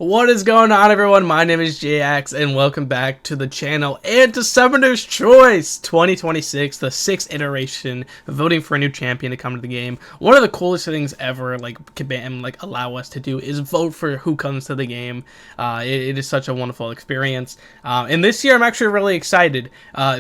What is going on, everyone? My name is JX, and welcome back to the channel and to Summoner's Choice 2026, the 6th iteration, voting for a new champion to come to the game. One of the coolest things ever, Kabam, allow us to do is vote for who comes to the game. It is such a wonderful experience. And this year, I'm actually really excited.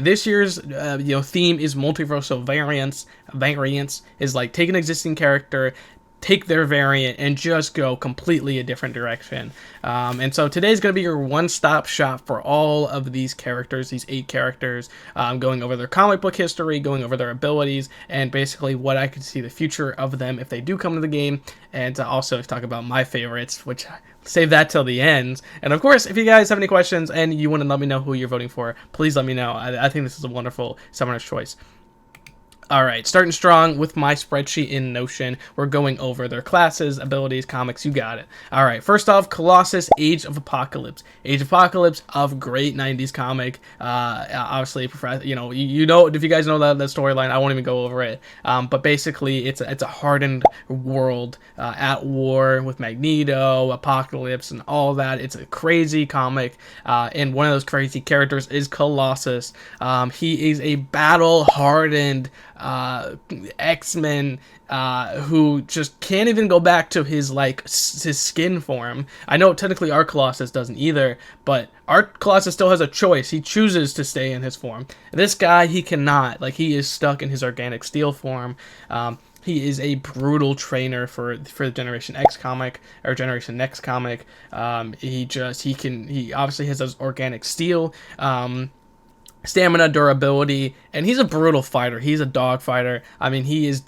This year's, theme is multiversal variants. Variants is like take an existing character, take their variant, and just go completely a different direction. And so today's going to be your one-stop shop for all of these characters, these 8 characters, going over their comic book history, going over their abilities, and basically what I could see the future of them if they do come to the game, and also talk about my favorites, which save that till the end. And of course, if you guys have any questions and you want to let me know who you're voting for, please let me know. I think this is a wonderful Summoner's Choice. Alright, starting strong with my spreadsheet in Notion. We're going over their classes, abilities, comics, you got it. Alright, first off, Colossus, Age of Apocalypse. Age of Apocalypse, of great 90s comic. Obviously, if you guys know that storyline, I won't even go over it. But basically, it's a hardened world at war with Magneto, Apocalypse, and all that. It's a crazy comic, and one of those crazy characters is Colossus. He is a battle-hardened X-Men who just can't even go back to his skin form. I know technically our Colossus doesn't either, but our Colossus still has a choice. He chooses to stay in his form. This guy, he cannot. He is stuck in his organic steel form. He is a brutal trainer for the Generation X comic, or Generation Next comic. He obviously has those organic steel, stamina, durability, and he's a brutal fighter. He's a dog fighter. I mean, he is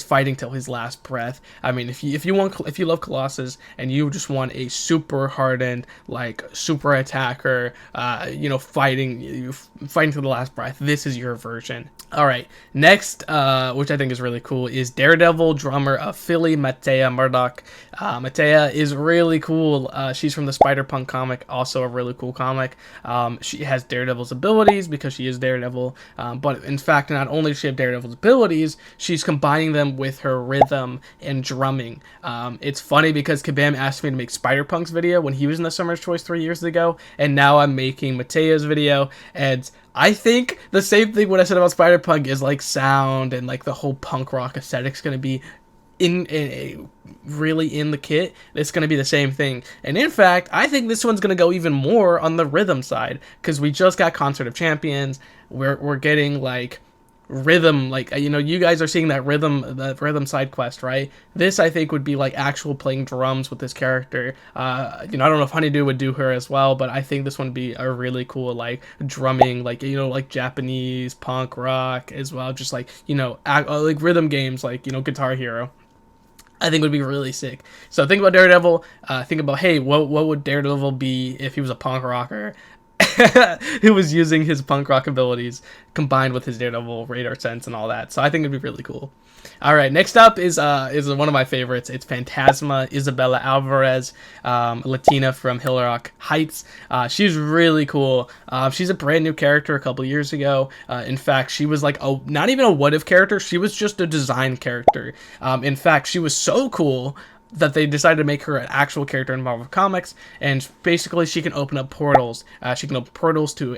fighting till his last breath. I mean, if you love Colossus and you just want a super hardened, super attacker, fighting to the last breath, this is your version. All right, next, which I think is really cool, is Daredevil, drummer of Philly, Mattea Murdock. Mattea is really cool. She's from the Spider-Punk comic, also a really cool comic. She has Daredevil's abilities because she is Daredevil, but in fact, not only does she have Daredevil's abilities, she's combining them with her rhythm and drumming. It's funny because Kabam asked me to make Spider-Punk's video when he was in the Summoner's Choice 3 years ago, and now I'm making Mattea's video, and I think the same thing what I said about Spider-Punk is sound and the whole punk rock aesthetic's going to be really in the kit. It's going to be the same thing. And in fact, I think this one's going to go even more on the rhythm side, because we just got Concert of Champions. We're getting rhythm, you guys are seeing that rhythm side quest, right? This I think would be actual playing drums with this character. I don't know if Honeydew would do her as well, but I think this one would be a really cool drumming, Japanese punk rock as well, just rhythm games, Guitar Hero. I think would be really sick. So think about Daredevil. Think about, hey, what would Daredevil be if he was a punk rocker who was using his punk rock abilities combined with his Daredevil radar sense and all that. So I think it'd be really cool. All right, next up is one of my favorites. It's Fantasma, Isabella Alvarez, Latina from Hill Rock Heights. She's really cool. She's a brand new character a couple years ago. In fact, she was not even a what if character. She was just a design character. In fact, she was so cool that they decided to make her an actual character in Marvel Comics, and basically she can open up portals. She can open portals to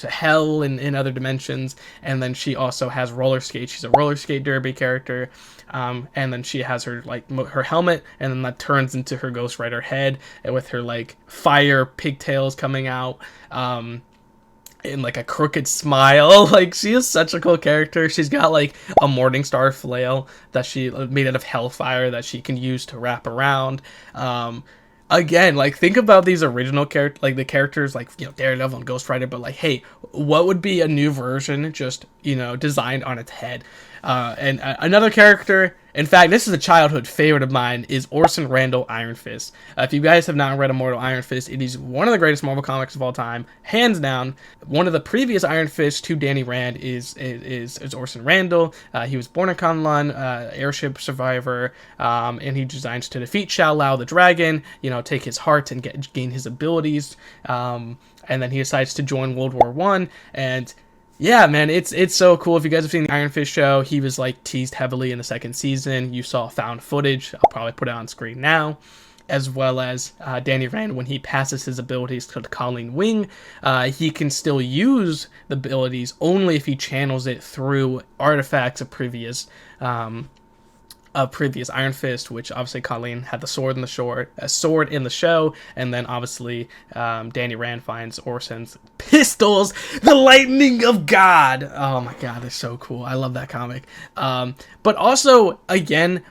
hell and in other dimensions, and then she also has roller skates. She's a roller skate derby character, and then she has her her helmet, and then that turns into her Ghost Rider head, and with her fire pigtails coming out. In a crooked smile. She is such a cool character. She's got a Morningstar flail that she made out of hellfire that she can use to wrap around. Again, think about these original characters, the characters Daredevil and Ghost Rider, but hey, what would be a new version just designed on its head? And another character, in fact, this is a childhood favorite of mine, is Orson Randall Iron Fist. If you guys have not read Immortal Iron Fist, it is one of the greatest Marvel comics of all time, hands down. One of the previous Iron Fists to Danny Rand is Orson Randall. He was born in Kunlun, airship survivor, and he designs to defeat Shao Lao the dragon, take his heart and gain his abilities, and then he decides to join World War I, and yeah, man, it's so cool. If you guys have seen the Iron Fist show, he was teased heavily in the second season. You saw found footage. I'll probably put it on screen now. as well as Danny Rand, when he passes his abilities to Colleen Wing, he can still use the abilities only if he channels it through artifacts of previous Iron Fist, which obviously Colleen had the sword in the show, and then obviously Danny Rand finds Orson's pistols, the lightning of God. Oh my God, they're so cool. I love that comic. But also, again,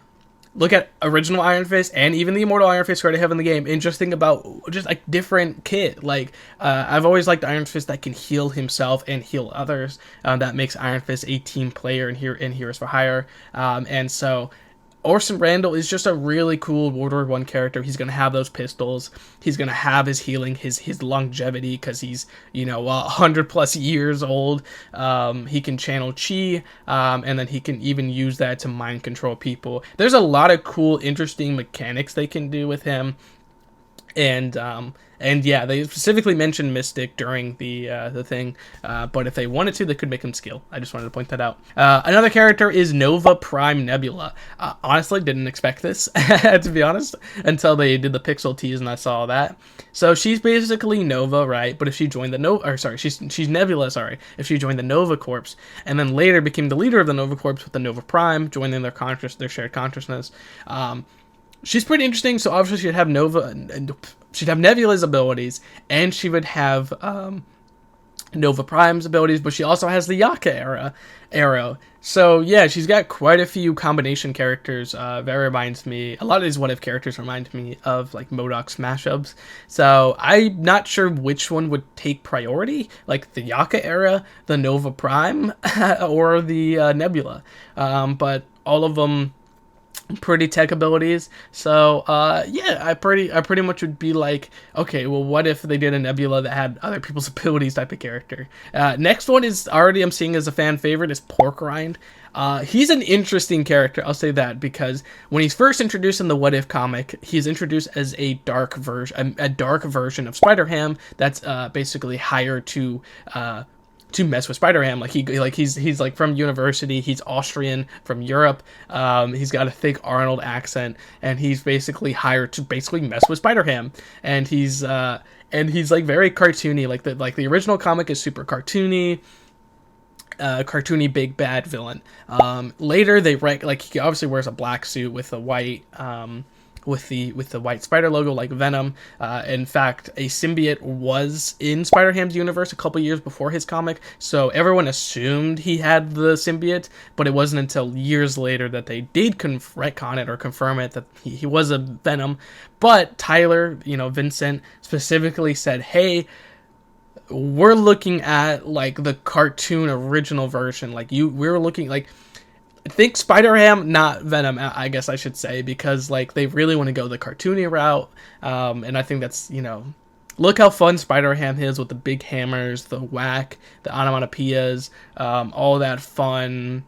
look at original Iron Fist and even the Immortal Iron Fist we already have in the game, and just think about just like different kit. Like I've always liked Iron Fist that can heal himself and heal others. That makes Iron Fist a team player in Heroes for Hire, and so Orson Randall is just a really cool World War I character. He's going to have those pistols. He's going to have his healing, his longevity, because he's, 100 plus years old. He can channel chi, and then he can even use that to mind control people. There's a lot of cool, interesting mechanics they can do with him. And yeah, they specifically mentioned Mystic during the thing, but if they wanted to, they could make him skill. I just wanted to point that out. Another character is Nova Prime Nebula. Honestly, didn't expect this, to be honest, until they did the pixel tease and I saw that. So she's basically Nova, right? But if she joined the she's Nebula, sorry. If she joined the Nova Corps, and then later became the leader of the Nova Corps with the Nova Prime, joining their shared consciousness. She's pretty interesting. So obviously she'd have she'd have Nebula's abilities, and she would have Nova Prime's abilities, but she also has the Yaka arrow. So yeah, she's got quite a few combination characters. That reminds me, a lot of these What If characters remind me of like Murdock smash-ups. So I'm not sure which one would take priority, like the Yaka era, the Nova Prime, or the Nebula. But all of them pretty tech abilities. So yeah, I pretty much would be like, okay, well, what if they did a Nebula that had other people's abilities type of character? Next one is already I'm seeing as a fan favorite is Pork Rind. He's an interesting character, I'll say that, because when he's first introduced in the What If comic, he's introduced as a dark version of Spider-Ham that's basically hired to mess with Spider-Ham. He's like from university. He's Austrian from Europe. He's got a thick Arnold accent, and he's basically hired to basically mess with Spider-Ham. And he's like very cartoony. Like the original comic is super cartoony. Cartoony big bad villain. Later he obviously wears a black suit with a white with the white spider logo like Venom. In fact, a symbiote was in Spider-Ham's universe a couple years before his comic, so everyone assumed he had the symbiote, but it wasn't until years later that they did retcon it or confirm it that he was a Venom. But Tyler, Vincent specifically said, hey, we're looking at like the cartoon original version. We're looking like, think Spider-Ham, not Venom, I guess I should say, because like they really want to go the cartoony route, and I think that's, look how fun Spider-Ham is with the big hammers, the whack, the onomatopoeias, all that fun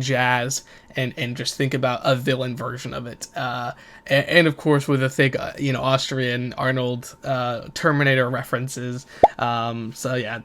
jazz, and just think about a villain version of it, and of course with a thick Austrian Arnold Terminator references. So yeah,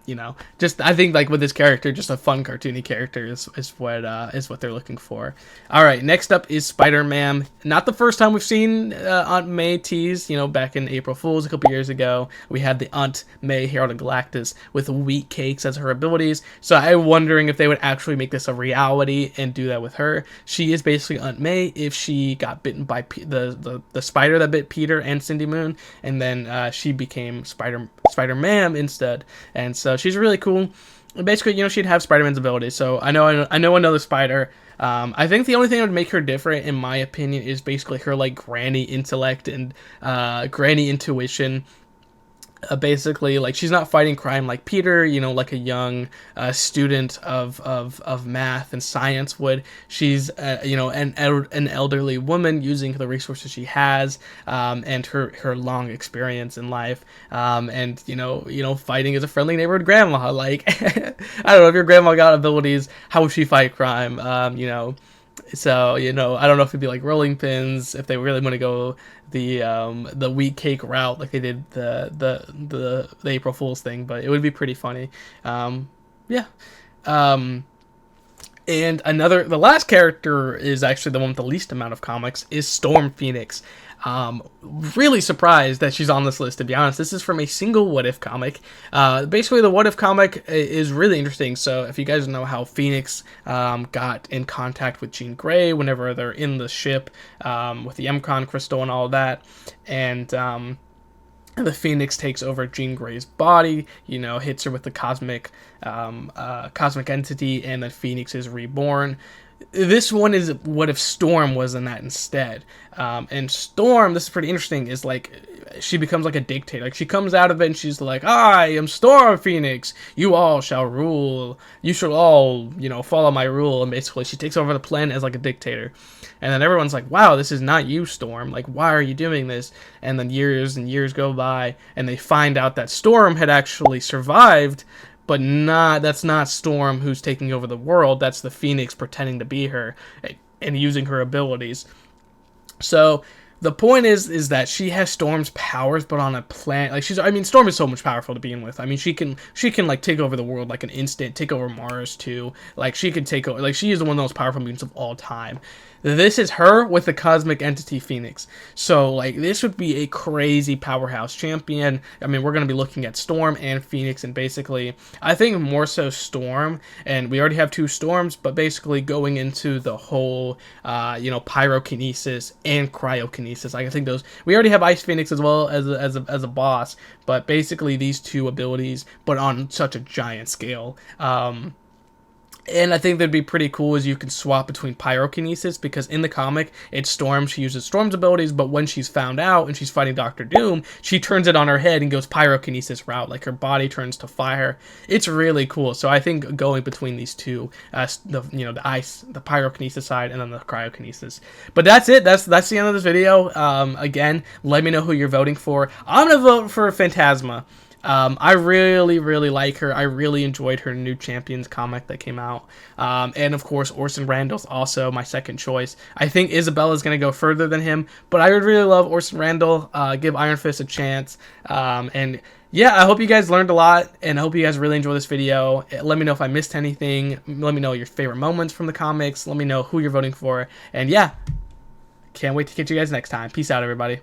just I think like with this character, just a fun cartoony character is what they're looking for. All right, next up is Spider-Man. Not the first time we've seen Aunt May tease. Back in April Fools a couple years ago, we had the Aunt May Herald of Galactus with wheat cakes as her abilities. So I'm wondering if they would actually make this a reality and do that with her. She is basically Aunt May if she got bitten by the spider that bit Peter and Cindy Moon, and then she became Spider-Man instead. And so she's really cool. Basically, she'd have Spider-Man's abilities. So I know another Spider. I think the only thing that would make her different, in my opinion, is basically her like granny intellect and granny intuition. Basically, like, she's not fighting crime like Peter, like a young student of math and science would. She's an elderly woman using the resources she has, and her long experience in life, and fighting as a friendly neighborhood grandma. Like, I don't know, if your grandma got abilities, how would she fight crime? So, I don't know if it'd be like rolling pins, if they really want to go the wheat cake route like they did the April Fool's thing, but it would be pretty funny. Yeah. And the last character is actually the one with the least amount of comics, is Stormphoenix. Really surprised that she's on this list, to be honest. This is from a single What If comic. Basically, the What If comic is really interesting. So if you guys know how Phoenix got in contact with Jean Grey whenever they're in the ship with the MCON crystal and all of that, and the Phoenix takes over Jean Grey's body, you know, hits her with the cosmic entity, and then Phoenix is reborn. This one is what if Storm was in that instead. And Storm, this is pretty interesting, is like, she becomes like a dictator. Like, she comes out of it and she's like, I am Stormphoenix. You all shall rule. You shall all, you know, follow my rule. And basically she takes over the planet as like a dictator. And then everyone's like, wow, this is not you, Storm. Like, why are you doing this? And then years and years go by and they find out that Storm had actually survived, but that's not Storm who's taking over the world. That's the Phoenix pretending to be her and using her abilities. So the point is that she has Storm's powers, but on a planet. Like, Storm is so much powerful to begin with. I mean, she can like take over the world like an instant, take over Mars too. Like, she can take over. Like, she is one of the most powerful mutants of all time. This is her with the cosmic entity Phoenix. So, like, this would be a crazy powerhouse champion. I mean, we're going to be looking at Storm and Phoenix, and basically, I think more so Storm, and we already have 2 Storms, but basically going into the whole, pyrokinesis and cryokinesis. I think those, we already have Ice Phoenix as well as a boss, but basically these 2 abilities, but on such a giant scale. And I think that'd be pretty cool is you can swap between pyrokinesis, because in the comic, it's Storm. She uses Storm's abilities, but when she's found out and she's fighting Doctor Doom, she turns it on her head and goes pyrokinesis route. Like, her body turns to fire. It's really cool. So I think going between these 2, the ice, the pyrokinesis side, and then the cryokinesis. But that's it. That's the end of this video. Again, let me know who you're voting for. I'm going to vote for Fantasma. I really, really like her. I really enjoyed her new Champions comic that came out. And of course, Orson Randall's also my second choice. I think Isabella's going to go further than him, but I would really love Orson Randall. Give Iron Fist a chance. And yeah, I hope you guys learned a lot, and I hope you guys really enjoyed this video. Let me know if I missed anything. Let me know your favorite moments from the comics. Let me know who you're voting for. And yeah, can't wait to catch you guys next time. Peace out, everybody.